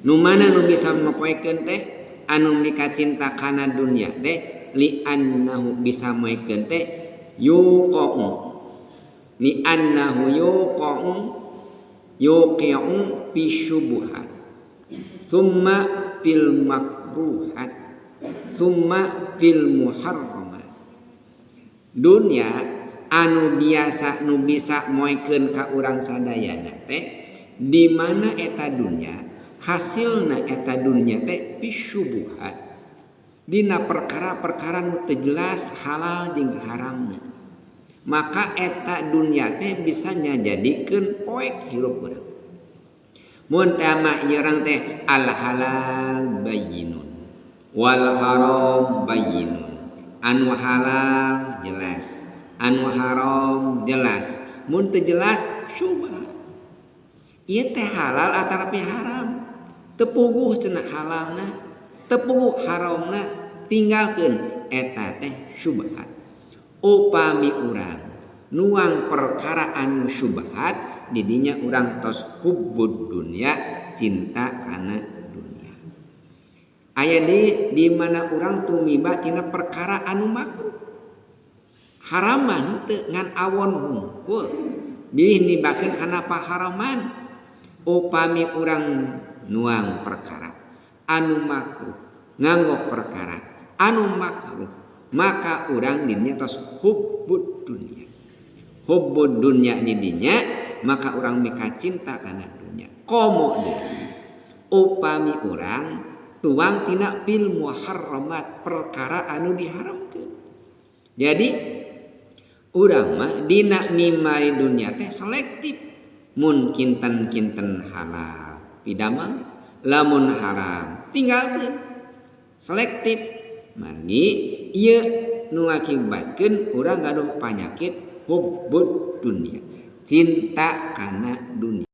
Nu mana nu bisa mapoekeun teh anu mika cinta kana dunya teh li annahu bisa moekeun teh yuqa'u li annahu yuqi'u fi syubuhat summa fil makruhat summa fil muharramat. Dunya anu biasa nu bisa moekeun ka urang sadayana teh di mana eta dunya hasilna eta dunya teh bisyubuhat dina perkara-perkara nu teu jelas halal jeung haramna. Maka eta dunya teh bisa nyajadikeun poek hirup urang. Mun tama ieu urang teh al halal bayyinun wal haram bayyinun. Anu halal jelas, anu haram jelas. Mun teu jelas syubhat. Ieu teh halal atarapi haram. Tepuguh cenah halalna, tepuguh haramna, tinggalkeun eta teh syubhat. Upami urang nuang perkara anu syubhat didinya urang tos hubbud dunya, cinta kana dunya. Aya di mana urang tumiba tina perkara anu makruh. Haraman teu ngan awon hungkul. Bilih nibakeun kana paharaman. Upami urang nuang perkara anu makruh nganggo perkara anu makruh maka urang dinya tos hubbud dunya. Hubbud dunya dinya maka urang mika cinta kana dunya. Komo deui upami urang tuang tina fil muharramat perkara anu diharamkeun. Jadi urang mah dina mimari dunya teh selektif. Mun kinten-kinten halal pidamel, lamun haram tinggalkeun. Selektif. Margi ieu nu ngakibatkeun urang gaduh panyakit hubbud dunya, cinta kana dunya.